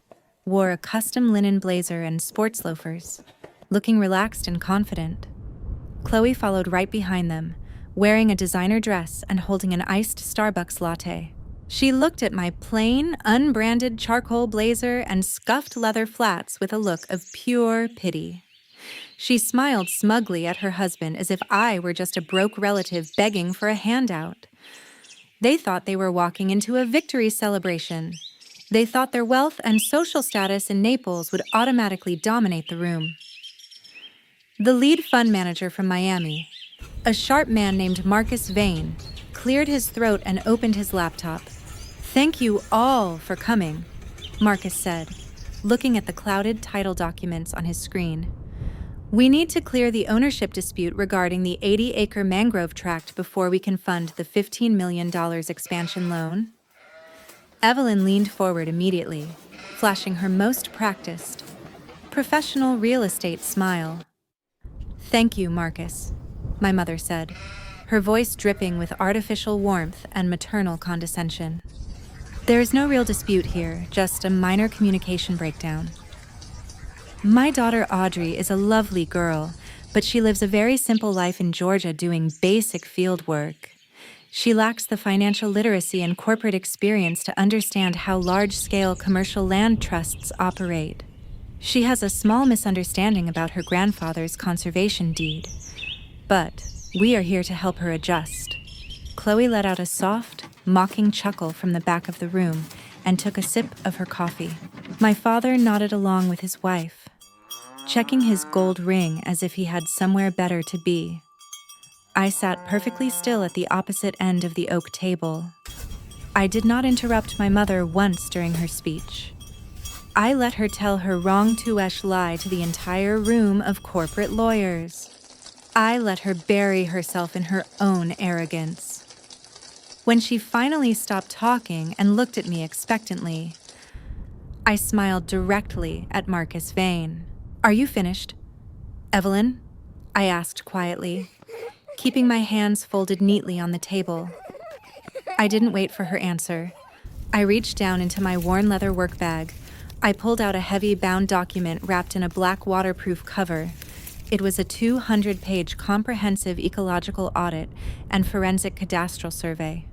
wore a custom linen blazer and sports loafers, looking relaxed and confident. Chloe followed right behind them, wearing a designer dress and holding an iced Starbucks latte. She looked at my plain, unbranded charcoal blazer and scuffed leather flats with a look of pure pity. She smiled smugly at her husband as if I were just a broke relative begging for a handout. They thought they were walking into a victory celebration. They thought their wealth and social status in Naples would automatically dominate the room. The lead fund manager from Miami, a sharp man named Marcus Vane, cleared his throat and opened his laptop. "Thank you all for coming," Marcus said, looking at the clouded title documents on his screen. "We need to clear the ownership dispute regarding the 80-acre mangrove tract before we can fund the $15 million expansion loan." Evelyn leaned forward immediately, flashing her most practiced, professional real estate smile. "Thank you, Marcus," my mother said, her voice dripping with artificial warmth and maternal condescension. "There is no real dispute here, just a minor communication breakdown. My daughter Audrey is a lovely girl, but she lives a very simple life in Georgia doing basic field work. She lacks the financial literacy and corporate experience to understand how large-scale commercial land trusts operate. She has a small misunderstanding about her grandfather's conservation deed. But we are here to help her adjust." Chloe let out a soft, mocking chuckle from the back of the room and took a sip of her coffee. My father nodded along with his wife, checking his gold ring as if he had somewhere better to be. I sat perfectly still at the opposite end of the oak table. I did not interrupt my mother once during her speech. I let her tell her wrong-to-esh lie to the entire room of corporate lawyers. I let her bury herself in her own arrogance. When she finally stopped talking and looked at me expectantly, I smiled directly at Marcus Vane. "Are you finished, Evelyn?" I asked quietly, keeping my hands folded neatly on the table. I didn't wait for her answer. I reached down into my worn leather work bag. I pulled out a heavy bound document wrapped in a black waterproof cover. It was a 200-page comprehensive ecological audit and forensic cadastral survey.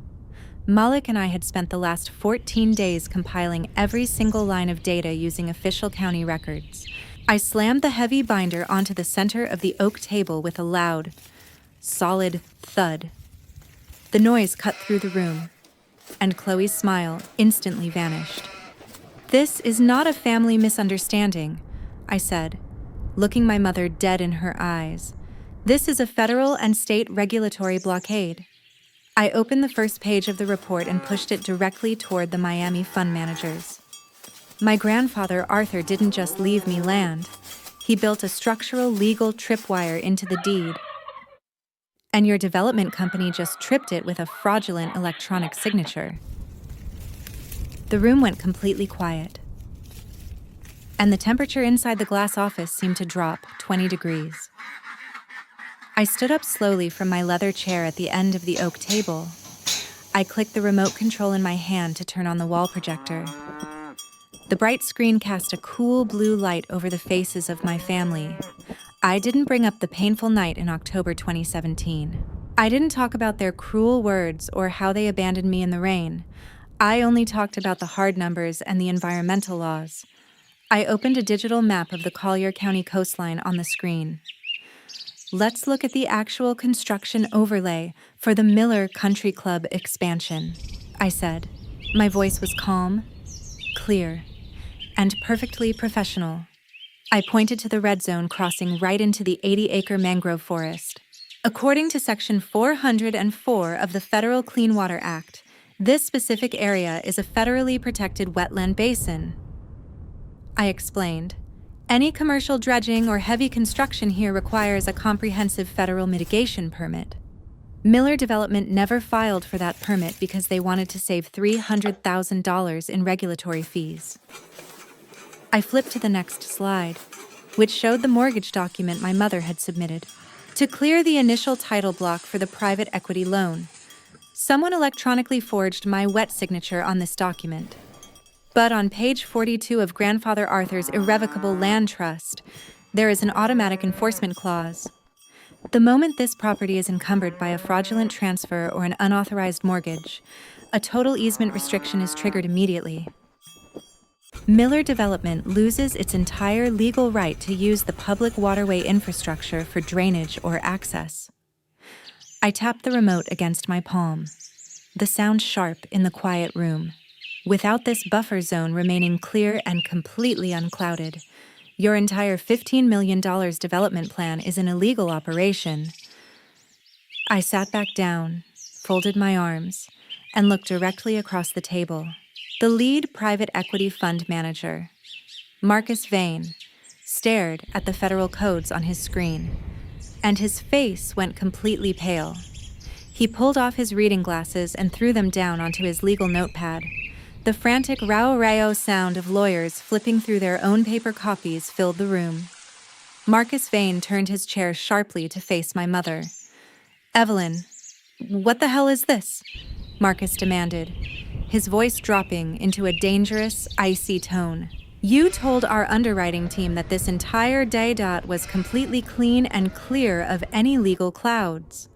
Malik and I had spent the last 14 days compiling every single line of data using official county records. I slammed the heavy binder onto the center of the oak table with a loud, solid thud. The noise cut through the room, and Chloe's smile instantly vanished. "This is not a family misunderstanding," I said, looking my mother dead in her eyes. "This is a federal and state regulatory blockade." I opened the first page of the report and pushed it directly toward the Miami fund managers. My grandfather Arthur didn't just leave me land. He built a structural legal tripwire into the deed. And your development company just tripped it with a fraudulent electronic signature. The room went completely quiet. and the temperature inside the glass office seemed to drop 20 degrees. I stood up slowly from my leather chair at the end of the oak table. I clicked the remote control in my hand to turn on the wall projector. The bright screen cast a cool blue light over the faces of my family. I didn't bring up the painful night in October 2017. I didn't talk about their cruel words or how they abandoned me in the rain. I only talked about the hard numbers and the environmental laws. I opened a digital map of the Collier County coastline on the screen. Let's look at the actual construction overlay for the Miller Country Club expansion, I said. My voice was calm, clear, and perfectly professional. I pointed to the red zone crossing right into the 80-acre mangrove forest. According to Section 404 of the Federal Clean Water Act, this specific area is a federally protected wetland basin. I explained. Any commercial dredging or heavy construction here requires a comprehensive federal mitigation permit. Miller Development never filed for that permit because they wanted to save $300,000 in regulatory fees. I flipped to the next slide, which showed the mortgage document my mother had submitted to clear the initial title block for the private equity loan. Someone electronically forged my wet signature on this document. But on page 42 of Grandfather Arthur's irrevocable land trust, there is an automatic enforcement clause. The moment this property is encumbered by a fraudulent transfer or an unauthorized mortgage, a total easement restriction is triggered immediately. Miller Development loses its entire legal right to use the public waterway infrastructure for drainage or access. I tapped the remote against my palm, the sound sharp in the quiet room. Without this buffer zone remaining clear and completely unclouded, your entire $15 million development plan is an illegal operation. I sat back down, folded my arms, and looked directly across the table. The lead private equity fund manager, Marcus Vane, stared at the federal codes on his screen, and his face went completely pale. He pulled off his reading glasses and threw them down onto his legal notepad. The frantic rao-rao sound of lawyers flipping through their own paper copies filled the room. Marcus Vane turned his chair sharply to face my mother. "Evelyn, what the hell is this?" Marcus demanded, his voice dropping into a dangerous, icy tone. "You told our underwriting team that this entire data was completely clean and clear of any legal clouds.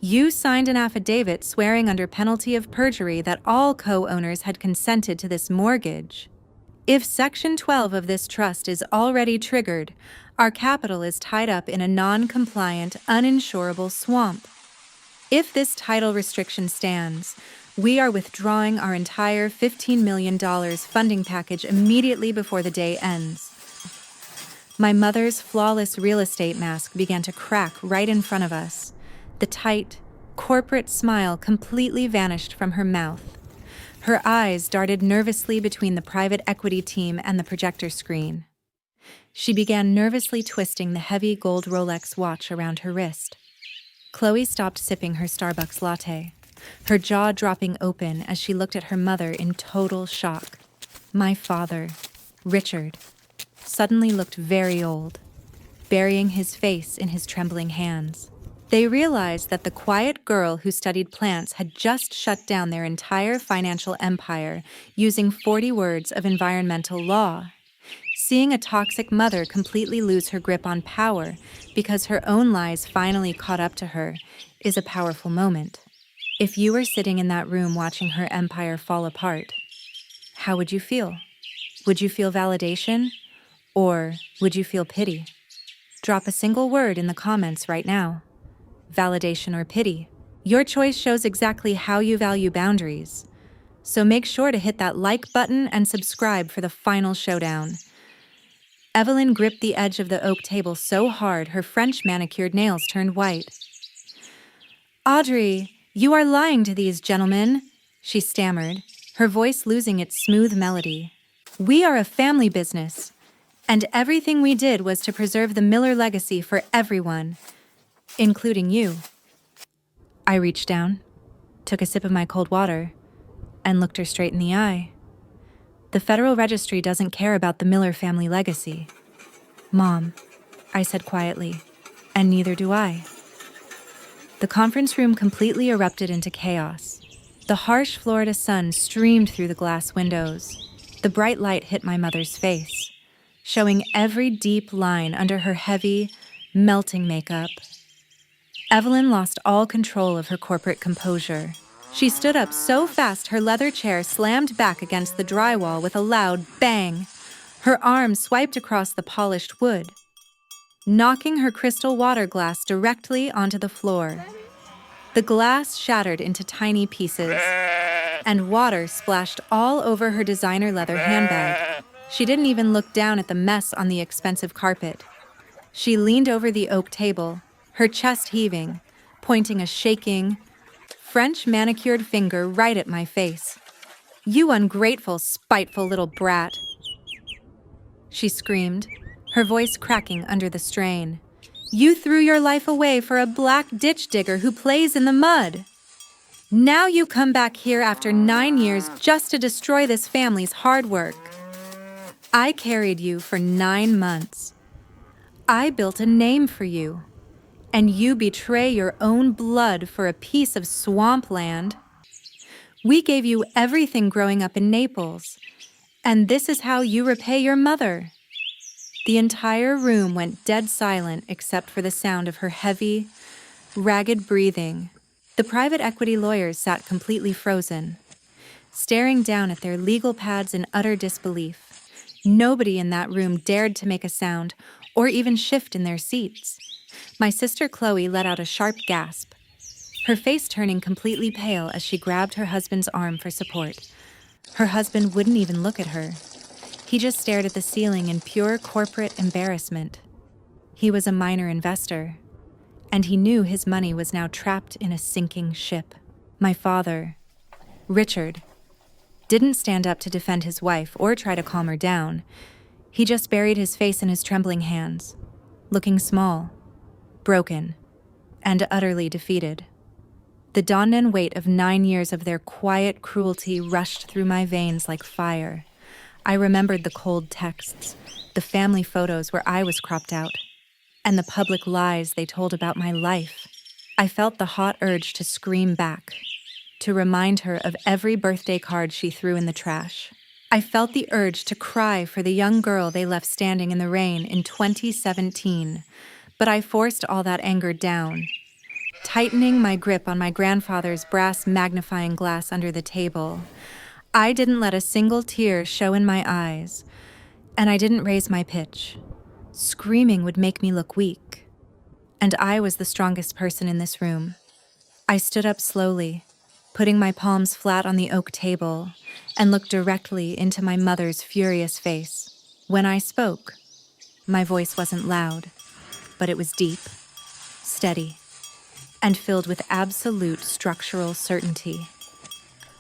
You signed an affidavit swearing under penalty of perjury that all co-owners had consented to this mortgage. If Section 12 of this trust is already triggered, our capital is tied up in a non-compliant, uninsurable swamp. If this title restriction stands, we are withdrawing our entire $15 million funding package immediately before the day ends." My mother's flawless real estate mask began to crack right in front of us. The tight, corporate smile completely vanished from her mouth. Her eyes darted nervously between the private equity team and the projector screen. She began nervously twisting the heavy gold Rolex watch around her wrist. Chloe stopped sipping her Starbucks latte, her jaw dropping open as she looked at her mother in total shock. My father, Richard, suddenly looked very old, burying his face in his trembling hands. They realized that the quiet girl who studied plants had just shut down their entire financial empire using 40 words of environmental law. Seeing a toxic mother completely lose her grip on power because her own lies finally caught up to her is a powerful moment. If you were sitting in that room watching her empire fall apart, how would you feel? Would you feel validation? Or would you feel pity? Drop a single word in the comments right now. Validation or pity. Your choice shows exactly how you value boundaries. So make sure to hit that like button and subscribe for the final showdown. Evelyn gripped the edge of the oak table so hard her French manicured nails turned white. "Audrey, you are lying to these gentlemen," she stammered, her voice losing its smooth melody. "We are a family business, and everything we did was to preserve the Miller legacy for everyone, including you." I reached down, took a sip of my cold water, and looked her straight in the eye. The Federal Registry doesn't care about the Miller family legacy. Mom, I said quietly, and neither do I. The conference room completely erupted into chaos. The harsh Florida sun streamed through the glass windows. The bright light hit my mother's face, showing every deep line under her heavy, melting makeup. Evelyn lost all control of her corporate composure. She stood up so fast her leather chair slammed back against the drywall with a loud bang. Her arm swiped across the polished wood, knocking her crystal water glass directly onto the floor. The glass shattered into tiny pieces, and water splashed all over her designer leather handbag. She didn't even look down at the mess on the expensive carpet. She leaned over the oak table, her chest heaving, pointing a shaking, French manicured finger right at my face. "You ungrateful, spiteful little brat," she screamed, her voice cracking under the strain. "You threw your life away for a black ditch digger who plays in the mud. Now you come back here after 9 years just to destroy this family's hard work. I carried you for 9 months. I built a name for you, and you betray your own blood for a piece of swampland. We gave you everything growing up in Naples, and this is how you repay your mother." The entire room went dead silent except for the sound of her heavy, ragged breathing. The private equity lawyers sat completely frozen, staring down at their legal pads in utter disbelief. Nobody in that room dared to make a sound or even shift in their seats. My sister Chloe let out a sharp gasp, her face turning completely pale as she grabbed her husband's arm for support. Her husband wouldn't even look at her. He just stared at the ceiling in pure corporate embarrassment. He was a minor investor, and he knew his money was now trapped in a sinking ship. My father, Richard, didn't stand up to defend his wife or try to calm her down. He just buried his face in his trembling hands, looking small, broken, and utterly defeated. The dawn weight of 9 years of their quiet cruelty rushed through my veins like fire. I remembered the cold texts, the family photos where I was cropped out, and the public lies they told about my life. I felt the hot urge to scream back, to remind her of every birthday card she threw in the trash. I felt the urge to cry for the young girl they left standing in the rain in 2017, but I forced all that anger down, tightening my grip on my grandfather's brass magnifying glass under the table. I didn't let a single tear show in my eyes, and I didn't raise my pitch. Screaming would make me look weak, and I was the strongest person in this room. I stood up slowly, putting my palms flat on the oak table, and looked directly into my mother's furious face. When I spoke, my voice wasn't loud, but it was deep, steady, and filled with absolute structural certainty.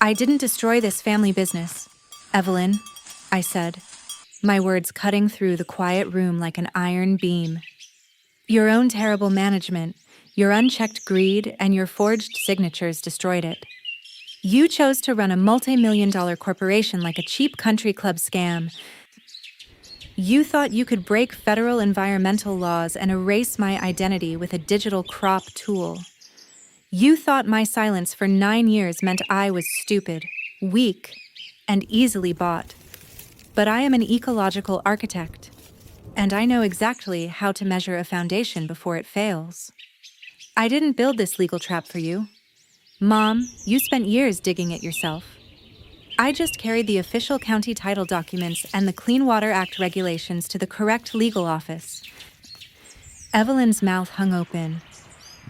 "I didn't destroy this family business, Evelyn," I said, my words cutting through the quiet room like an iron beam. "Your own terrible management, your unchecked greed, and your forged signatures destroyed it. You chose to run a multi-million-dollar corporation like a cheap country club scam. You thought you could break federal environmental laws and erase my identity with a digital crop tool. You thought my silence for 9 years meant I was stupid, weak, and easily bought. But I am an ecological architect, and I know exactly how to measure a foundation before it fails. I didn't build this legal trap for you. Mom, you spent years digging it yourself. I just carried the official county title documents and the Clean Water Act regulations to the correct legal office." Evelyn's mouth hung open,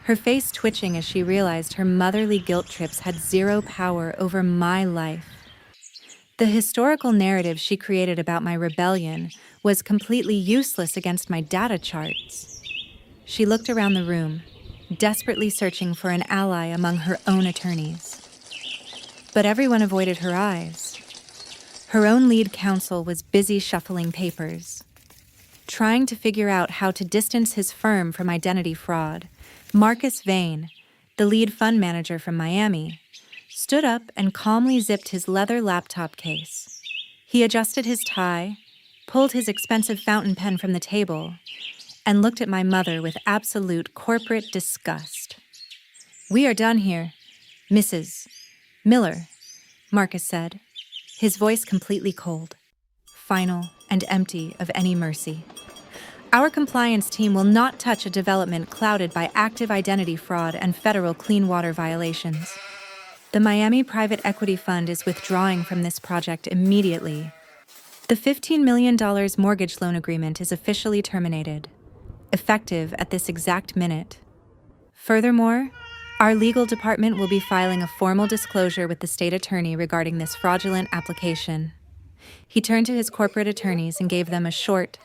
her face twitching as she realized her motherly guilt trips had zero power over my life. The historical narrative she created about my rebellion was completely useless against my data charts. She looked around the room, desperately searching for an ally among her own attorneys. But everyone avoided her eyes. Her own lead counsel was busy shuffling papers, trying to figure out how to distance his firm from identity fraud. Marcus Vane, the lead fund manager from Miami, stood up and calmly zipped his leather laptop case. He adjusted his tie, pulled his expensive fountain pen from the table, and looked at my mother with absolute corporate disgust. "We are done here, Mrs. Miller," Marcus said, his voice completely cold, final and empty of any mercy. "Our compliance team will not touch a development clouded by active identity fraud and federal clean water violations. The Miami Private Equity Fund is withdrawing from this project immediately. The $15 million mortgage loan agreement is officially terminated, effective at this exact minute. Furthermore, our legal department will be filing a formal disclosure with the state attorney regarding this fraudulent application." He turned to his corporate attorneys and gave them a short,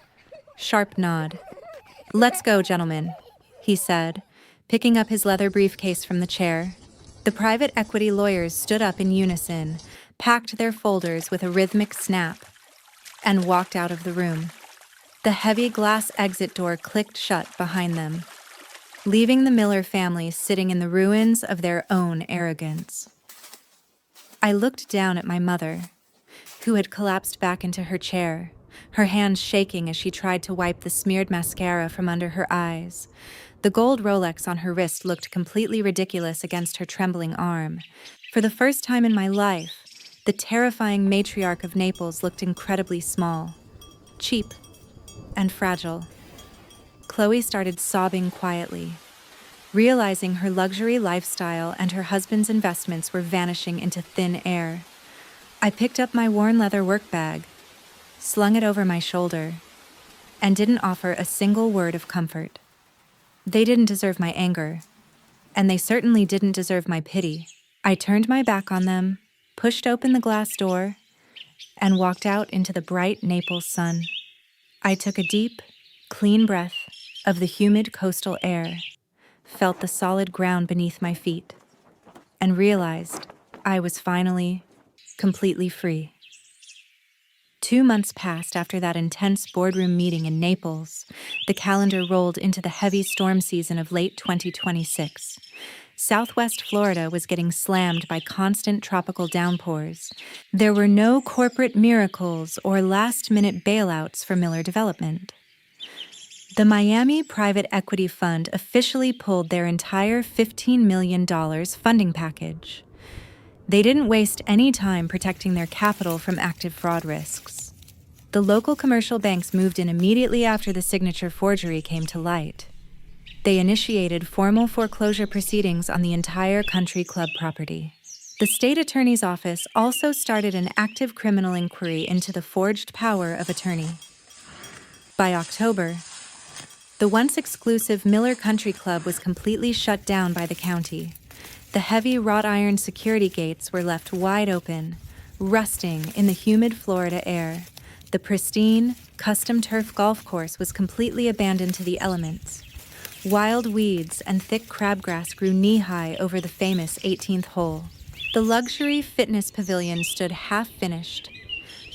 sharp nod. "Let's go, gentlemen," he said, picking up his leather briefcase from the chair. The private equity lawyers stood up in unison, packed their folders with a rhythmic snap, and walked out of the room. The heavy glass exit door clicked shut behind them, leaving the Miller family sitting in the ruins of their own arrogance. I looked down at my mother, who had collapsed back into her chair, her hands shaking as she tried to wipe the smeared mascara from under her eyes. The gold Rolex on her wrist looked completely ridiculous against her trembling arm. For the first time in my life, the terrifying matriarch of Naples looked incredibly small, cheap, and fragile. Chloe started sobbing quietly, realizing her luxury lifestyle and her husband's investments were vanishing into thin air. I picked up my worn leather work bag, slung it over my shoulder, and didn't offer a single word of comfort. They didn't deserve my anger, and they certainly didn't deserve my pity. I turned my back on them, pushed open the glass door, and walked out into the bright Naples sun. I took a deep, clean breath of the humid coastal air, felt the solid ground beneath my feet, and realized I was finally completely free. 2 months passed after that intense boardroom meeting in Naples. The calendar rolled into the heavy storm season of late 2026. Southwest Florida was getting slammed by constant tropical downpours. There were no corporate miracles or last-minute bailouts for Miller Development. The Miami Private Equity Fund officially pulled their entire $15 million funding package. They didn't waste any time protecting their capital from active fraud risks. The local commercial banks moved in immediately after the signature forgery came to light. They initiated formal foreclosure proceedings on the entire country club property. The state attorney's office also started an active criminal inquiry into the forged power of attorney. By October, the once exclusive Miller Country Club was completely shut down by the county. The heavy wrought iron security gates were left wide open, rusting in the humid Florida air. The pristine, custom turf golf course was completely abandoned to the elements. Wild weeds and thick crabgrass grew knee-high over the famous 18th hole. The luxury fitness pavilion stood half-finished,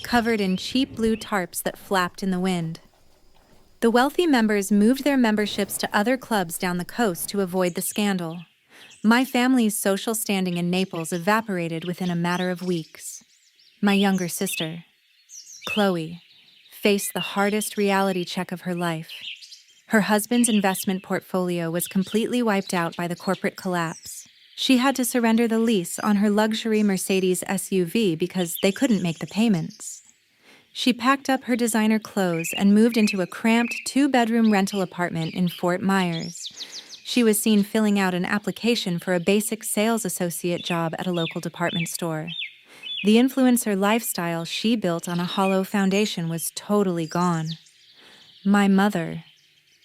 covered in cheap blue tarps that flapped in the wind. The wealthy members moved their memberships to other clubs down the coast to avoid the scandal. My family's social standing in Naples evaporated within a matter of weeks. My younger sister, Chloe, faced the hardest reality check of her life. Her husband's investment portfolio was completely wiped out by the corporate collapse. She had to surrender the lease on her luxury Mercedes SUV because they couldn't make the payments. She packed up her designer clothes and moved into a cramped 2-bedroom rental apartment in Fort Myers. She was seen filling out an application for a basic sales associate job at a local department store. The influencer lifestyle she built on a hollow foundation was totally gone. My mother,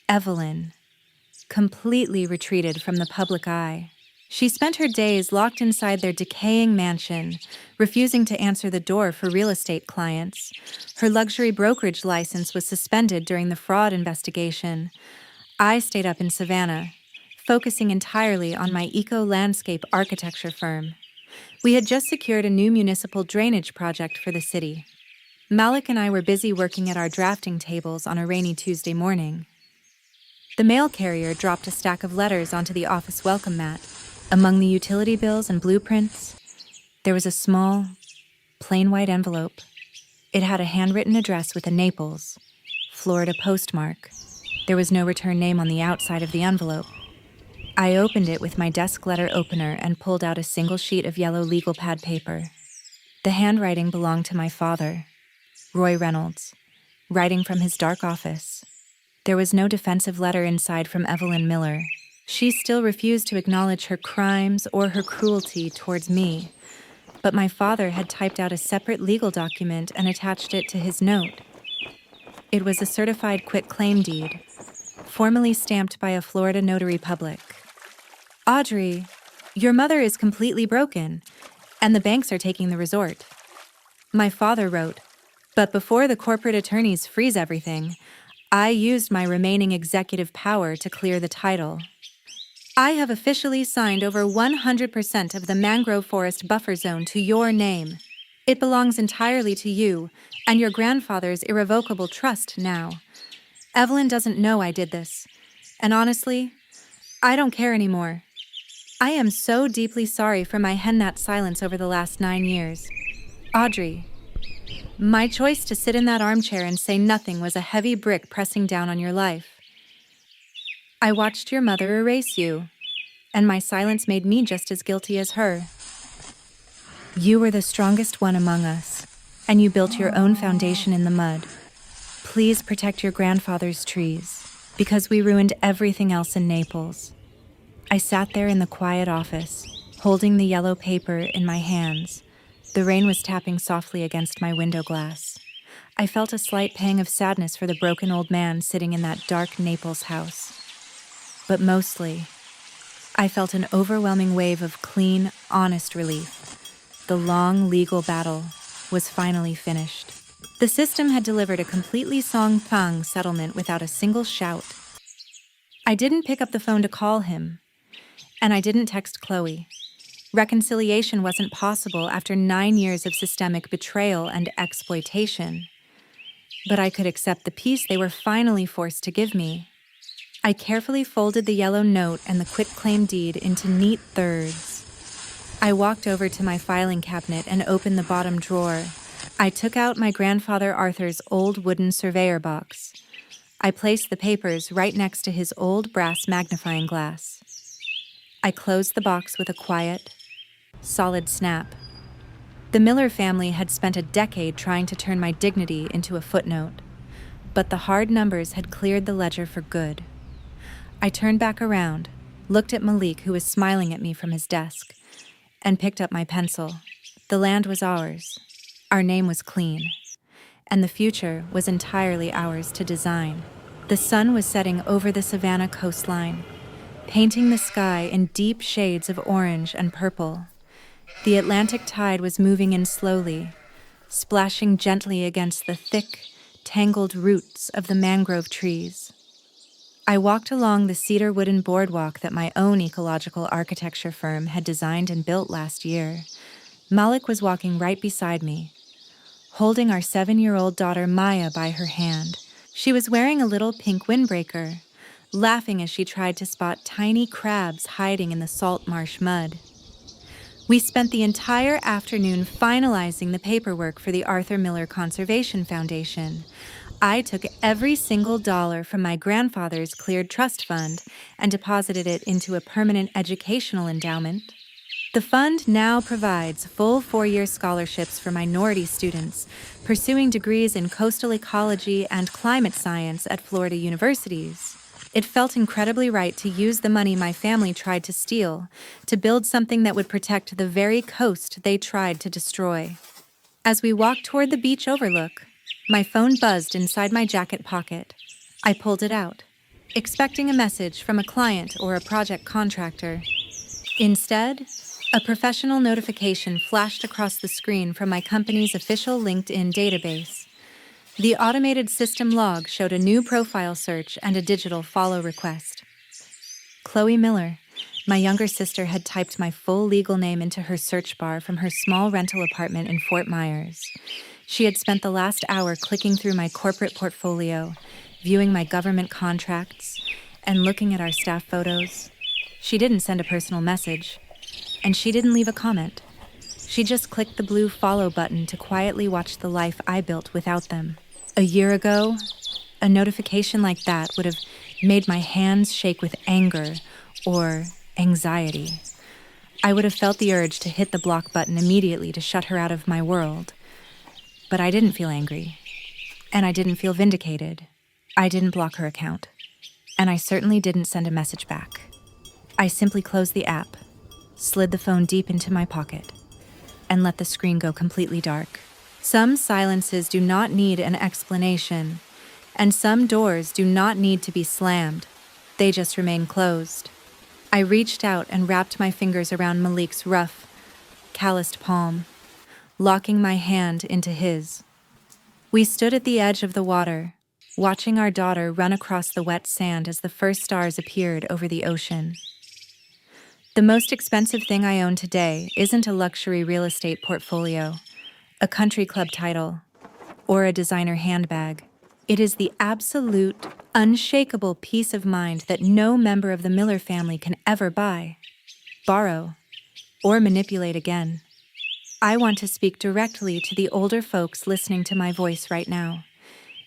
Evelyn, completely retreated from the public eye. She spent her days locked inside their decaying mansion, refusing to answer the door for real estate clients. Her luxury brokerage license was suspended during the fraud investigation. I stayed up in Savannah, focusing entirely on my eco-landscape architecture firm. We had just secured a new municipal drainage project for the city. Malik and I were busy working at our drafting tables on a rainy Tuesday morning. The mail carrier dropped a stack of letters onto the office welcome mat. Among the utility bills and blueprints, there was a small, plain white envelope, It had a handwritten address with a Naples, Florida postmark. There was no return name on the outside of the envelope. I opened it with my desk letter opener and pulled out a single sheet of yellow legal pad paper. The handwriting belonged to my father, Roy Reynolds, writing from his dark office. There was no defensive letter inside from Evelyn Miller. She still refused to acknowledge her crimes or her cruelty towards me, but my father had typed out a separate legal document and attached it to his note. It was a certified quitclaim deed, formally stamped by a Florida notary public. Audrey, your mother is completely broken, and the banks are taking the resort. My father wrote, but before the corporate attorneys freeze everything, I used my remaining executive power to clear the title. I have officially signed over 100% of the mangrove forest buffer zone to your name. It belongs entirely to you and your grandfather's irrevocable trust now. Evelyn doesn't know I did this, and honestly, I don't care anymore. I am so deeply sorry for my hen-that silence over the last 9 years. Audrey, my choice to sit in that armchair and say nothing was a heavy brick pressing down on your life. I watched your mother erase you, and my silence made me just as guilty as her. You were the strongest one among us, and you built your own foundation in the mud. Please protect your grandfather's trees, because we ruined everything else in Naples. I sat there in the quiet office, holding the yellow paper in my hands. The rain was tapping softly against my window glass. I felt a slight pang of sadness for the broken old man sitting in that dark Naples house. But mostly, I felt an overwhelming wave of clean, honest relief. The long legal battle was finally finished. The system had delivered a completely song-pang settlement without a single shout. I didn't pick up the phone to call him, and I didn't text Chloe. Reconciliation wasn't possible after 9 years of systemic betrayal and exploitation. But I could accept the peace they were finally forced to give me. I carefully folded the yellow note and the quitclaim deed into neat thirds. I walked over to my filing cabinet and opened the bottom drawer. I took out my grandfather Arthur's old wooden surveyor box. I placed the papers right next to his old brass magnifying glass. I closed the box with a quiet, solid snap. The Miller family had spent a decade trying to turn my dignity into a footnote, but the hard numbers had cleared the ledger for good. I turned back around, looked at Malik, who was smiling at me from his desk, and picked up my pencil. The land was ours. Our name was clean, and the future was entirely ours to design. The sun was setting over the Savannah coastline, painting the sky in deep shades of orange and purple. The Atlantic tide was moving in slowly, splashing gently against the thick, tangled roots of the mangrove trees. I walked along the cedar wooden boardwalk that my own ecological architecture firm had designed and built last year. Malik was walking right beside me, holding our 7-year-old daughter Maya by her hand. She was wearing a little pink windbreaker, laughing as she tried to spot tiny crabs hiding in the salt marsh mud. We spent the entire afternoon finalizing the paperwork for the Arthur Miller Conservation Foundation. I took every single dollar from my grandfather's cleared trust fund and deposited it into a permanent educational endowment. The fund now provides full 4-year scholarships for minority students pursuing degrees in coastal ecology and climate science at Florida universities. It felt incredibly right to use the money my family tried to steal to build something that would protect the very coast they tried to destroy. As we walked toward the beach overlook, my phone buzzed inside my jacket pocket. I pulled it out, expecting a message from a client or a project contractor. Instead, a professional notification flashed across the screen from my company's official LinkedIn database. The automated system log showed a new profile search and a digital follow request. Chloe Miller, my younger sister, had typed my full legal name into her search bar from her small rental apartment in Fort Myers. She had spent the last hour clicking through my corporate portfolio, viewing my government contracts, and looking at our staff photos. She didn't send a personal message, and she didn't leave a comment. She just clicked the blue follow button to quietly watch the life I built without them. A year ago, a notification like that would have made my hands shake with anger or anxiety. I would have felt the urge to hit the block button immediately to shut her out of my world. But I didn't feel angry, and I didn't feel vindicated. I didn't block her account, and I certainly didn't send a message back. I simply closed the app, slid the phone deep into my pocket, and let the screen go completely dark. Some silences do not need an explanation, and some doors do not need to be slammed. They just remain closed. I reached out and wrapped my fingers around Malik's rough, calloused palm, locking my hand into his. We stood at the edge of the water, watching our daughter run across the wet sand as the first stars appeared over the ocean. The most expensive thing I own today isn't a luxury real estate portfolio, a country club title, or a designer handbag. It is the absolute, unshakable peace of mind that no member of the Miller family can ever buy, borrow, or manipulate again. I want to speak directly to the older folks listening to my voice right now.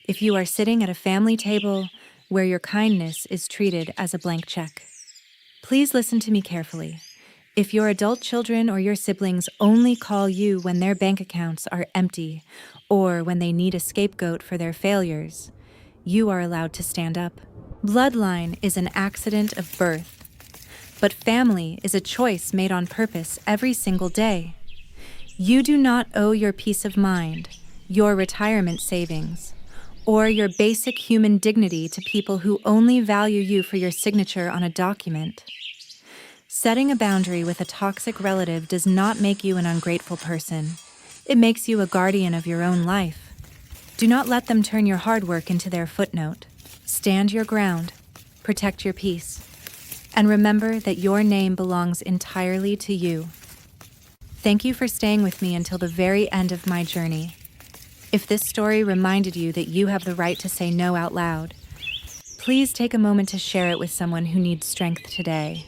If you are sitting at a family table where your kindness is treated as a blank check, please listen to me carefully. If your adult children or your siblings only call you when their bank accounts are empty or when they need a scapegoat for their failures, you are allowed to stand up. Bloodline is an accident of birth, but family is a choice made on purpose every single day. You do not owe your peace of mind, your retirement savings, or your basic human dignity to people who only value you for your signature on a document. Setting a boundary with a toxic relative does not make you an ungrateful person. It makes you a guardian of your own life. Do not let them turn your hard work into their footnote. Stand your ground, protect your peace, and remember that your name belongs entirely to you. Thank you for staying with me until the very end of my journey. If this story reminded you that you have the right to say no out loud, please take a moment to share it with someone who needs strength today.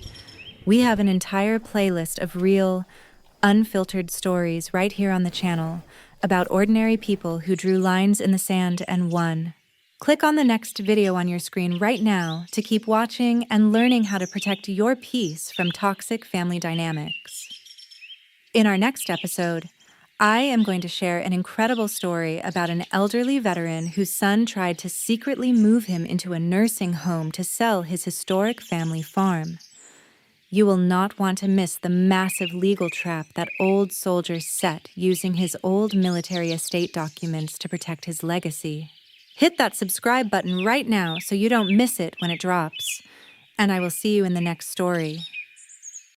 We have an entire playlist of real, unfiltered stories right here on the channel about ordinary people who drew lines in the sand and won. Click on the next video on your screen right now to keep watching and learning how to protect your peace from toxic family dynamics. In our next episode, I am going to share an incredible story about an elderly veteran whose son tried to secretly move him into a nursing home to sell his historic family farm. You will not want to miss the massive legal trap that old soldier set using his old military estate documents to protect his legacy. Hit that subscribe button right now so you don't miss it when it drops. And I will see you in the next story.